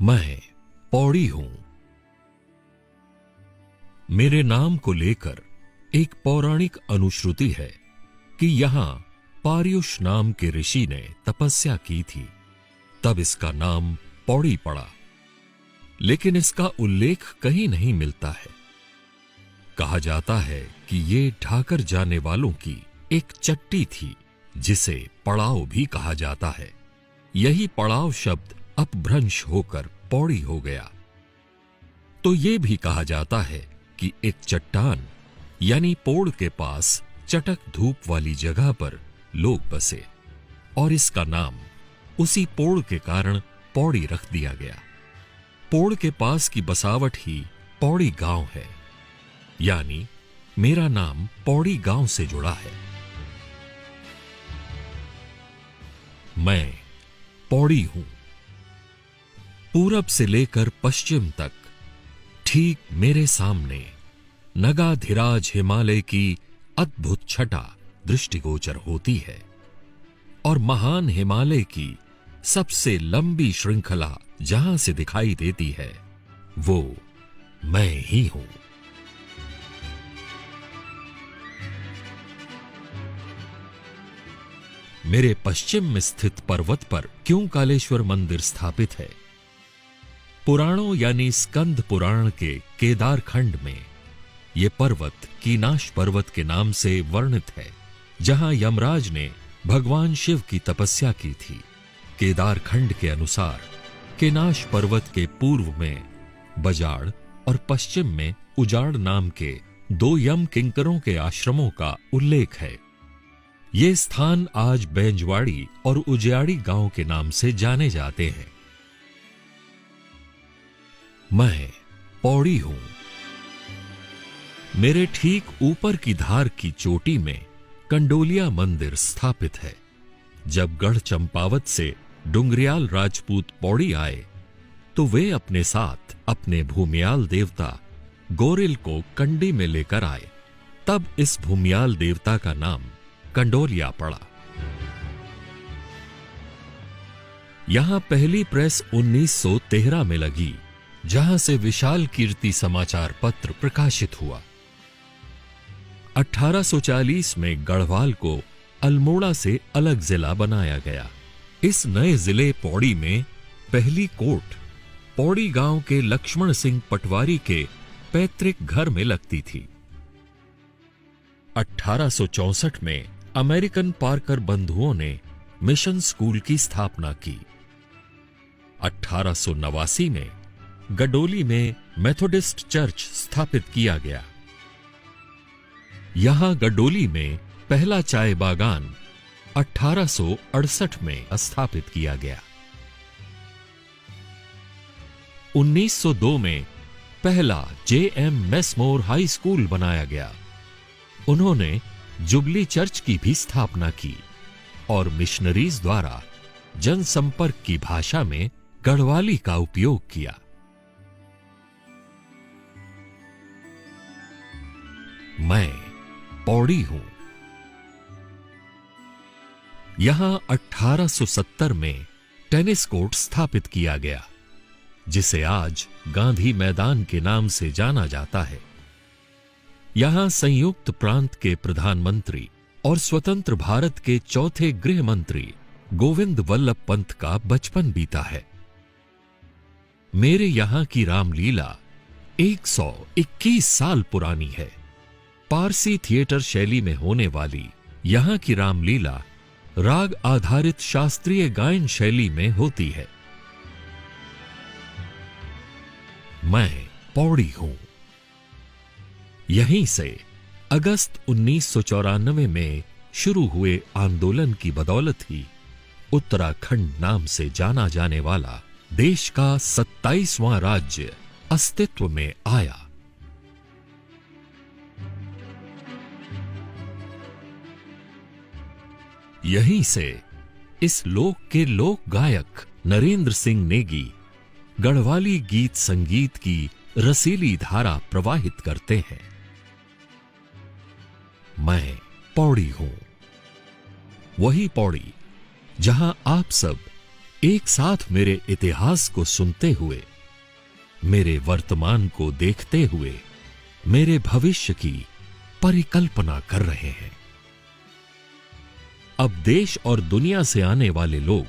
मैं पौड़ी हूं। मेरे नाम को लेकर एक पौराणिक अनुश्रुति है कि यहां पार्युष नाम के ऋषि ने तपस्या की थी, तब इसका नाम पौड़ी पड़ा। लेकिन इसका उल्लेख कहीं नहीं मिलता है। कहा जाता है कि ये ढाकर जाने वालों की एक चट्टी थी, जिसे पड़ाव भी कहा जाता है। यही पड़ाव शब्द अपभ्रंश होकर पौड़ी हो गया। तो ये भी कहा जाता है कि एक चट्टान यानी पोड़ के पास चटक धूप वाली जगह पर लोग बसे और इसका नाम उसी पोड़ के कारण पौड़ी रख दिया गया। पोड़ के पास की बसावट ही पौड़ी गांव है, यानी मेरा नाम पौड़ी गांव से जुड़ा है। मैं पौड़ी हूं। पूरब से लेकर पश्चिम तक ठीक मेरे सामने नगाधिराज हिमालय की अद्भुत छटा दृष्टिगोचर होती है और महान हिमालय की सबसे लंबी श्रृंखला जहां से दिखाई देती है, वो मैं ही हूं। मेरे पश्चिम में स्थित पर्वत पर क्यों कालेश्वर मंदिर स्थापित है? पुराणों यानी स्कंद पुराण के केदार खंड में यह पर्वत कीनाश पर्वत के नाम से वर्णित है, जहां यमराज ने भगवान शिव की तपस्या की थी। केदार खंड के अनुसार केनाश पर्वत के पूर्व में बजाड़ और पश्चिम में उजाड़ नाम के दो यम किंकरों के आश्रमों का उल्लेख है। ये स्थान आज बैंजवाड़ी और उजियाड़ी गांव के नाम से जाने जाते हैं। मैं पौड़ी हूं। मेरे ठीक ऊपर की धार की चोटी में कंडोलिया मंदिर स्थापित है। जब गढ़ चंपावत से डुंगरियाल राजपूत पौड़ी आए तो वे अपने साथ अपने भूमियाल देवता गोरिल को कंडी में लेकर आए। तब इस भूमियाल देवता का नाम कंडोलिया पड़ा। यहां पहली प्रेस 1913 में लगी, जहां से विशाल कीर्ति समाचार पत्र प्रकाशित हुआ। 1840 में गढ़वाल को अल्मोड़ा से अलग जिला बनाया गया। इस नए जिले पौड़ी में पहली कोर्ट पौड़ी गांव के लक्ष्मण सिंह पटवारी के पैतृक घर में लगती थी। 1864 में अमेरिकन पार्कर बंधुओं ने मिशन स्कूल की स्थापना की। 1889 में गडोली में मेथोडिस्ट चर्च स्थापित किया गया। यहां गडोली में पहला चाय बागान 1868 में स्थापित किया गया। 1902 में पहला J.M. मेसमोर हाई स्कूल बनाया गया। उन्होंने जुबली चर्च की भी स्थापना की और मिशनरीज द्वारा जनसंपर्क की भाषा में गढ़वाली का उपयोग किया। मैं पौड़ी हूं। यहां 1870 में टेनिस कोर्ट स्थापित किया गया, जिसे आज गांधी मैदान के नाम से जाना जाता है। यहां संयुक्त प्रांत के प्रधानमंत्री और स्वतंत्र भारत के चौथे गृह मंत्री गोविंद वल्लभ पंत का बचपन बीता है। मेरे यहां की रामलीला 121 साल पुरानी है। पारसी थिएटर शैली में होने वाली यहां की रामलीला राग आधारित शास्त्रीय गायन शैली में होती है। मैं पौड़ी हूं। यहीं से अगस्त 1994 में शुरू हुए आंदोलन की बदौलत ही उत्तराखंड नाम से जाना जाने वाला देश का 27वां राज्य अस्तित्व में आया। यहीं से इस लोक के लोक गायक नरेंद्र सिंह नेगी गढ़वाली गीत संगीत की रसीली धारा प्रवाहित करते हैं। मैं पौड़ी हूं। वही पौड़ी जहां आप सब एक साथ मेरे इतिहास को सुनते हुए, मेरे वर्तमान को देखते हुए मेरे भविष्य की परिकल्पना कर रहे हैं। अब देश और दुनिया से आने वाले लोग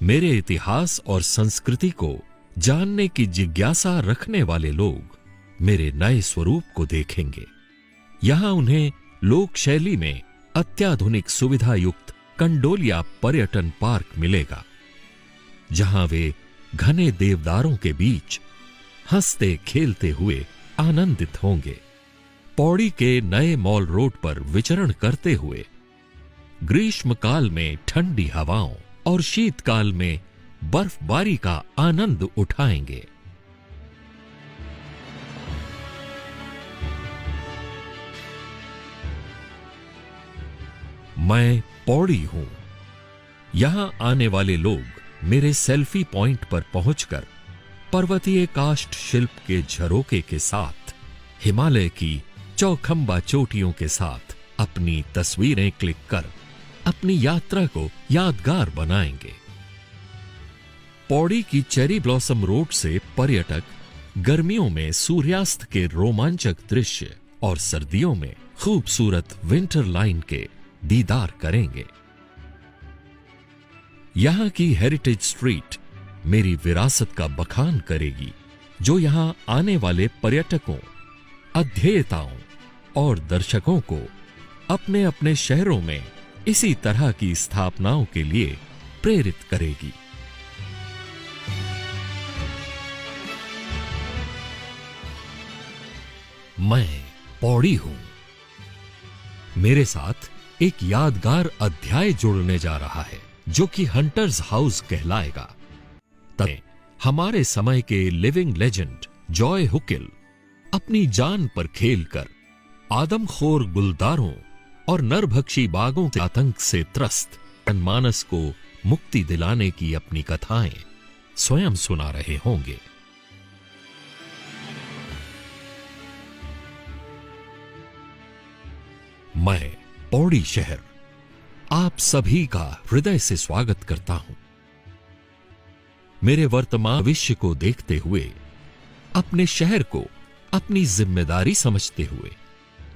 मेरे इतिहास और संस्कृति को जानने की जिज्ञासा रखने वाले लोग मेरे नए स्वरूप को देखेंगे। यहां उन्हें लोक शैली में अत्याधुनिक सुविधा युक्त कंडोलिया पर्यटन पार्क मिलेगा, जहां वे घने देवदारों के बीच हंसते खेलते हुए आनंदित होंगे। पौड़ी के नए मॉल रोड पर विचरण करते हुए ग्रीष्मकाल में ठंडी हवाओं और शीतकाल में बर्फबारी का आनंद उठाएंगे। मैं पौड़ी हूं। यहां आने वाले लोग मेरे सेल्फी पॉइंट पर पहुंचकर पर्वतीय काष्ठ शिल्प के झरोके के साथ, हिमालय की चौखंबा चोटियों के साथ अपनी तस्वीरें क्लिक कर अपनी यात्रा को यादगार बनाएंगे। पौड़ी की चेरी ब्लॉसम रोड से पर्यटक गर्मियों में सूर्यास्त के रोमांचक दृश्य और सर्दियों में खूबसूरत विंटर लाइन के दीदार करेंगे। यहां की हेरिटेज स्ट्रीट मेरी विरासत का बखान करेगी, जो यहां आने वाले पर्यटकों, अध्येताओं और दर्शकों को अपने अपने शहरों में इसी तरह की स्थापनाओं के लिए प्रेरित करेगी। मैं पौड़ी हूं। मेरे साथ एक यादगार अध्याय जुड़ने जा रहा है, जो कि हंटर्स हाउस कहलाएगा। तब हमारे समय के लिविंग लेजेंड जॉय हुकिल अपनी जान पर खेलकर आदमखोर गुलदारों और नरभक्षी बाघों के आतंक से त्रस्त जनमानस को मुक्ति दिलाने की अपनी कथाएं स्वयं सुना रहे होंगे। मैं पौड़ी शहर आप सभी का हृदय से स्वागत करता हूं। मेरे वर्तमान भविष्य को देखते हुए, अपने शहर को अपनी जिम्मेदारी समझते हुए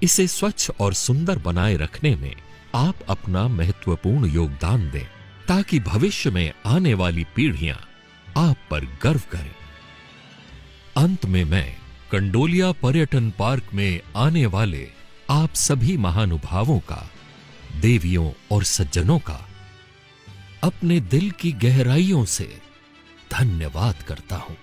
इसे स्वच्छ और सुंदर बनाए रखने में आप अपना महत्वपूर्ण योगदान दें, ताकि भविष्य में आने वाली पीढ़ियां आप पर गर्व करें। अंत में मैं कंडोलिया पर्यटन पार्क में आने वाले आप सभी महानुभावों का, देवियों और सज्जनों का अपने दिल की गहराइयों से धन्यवाद करता हूं।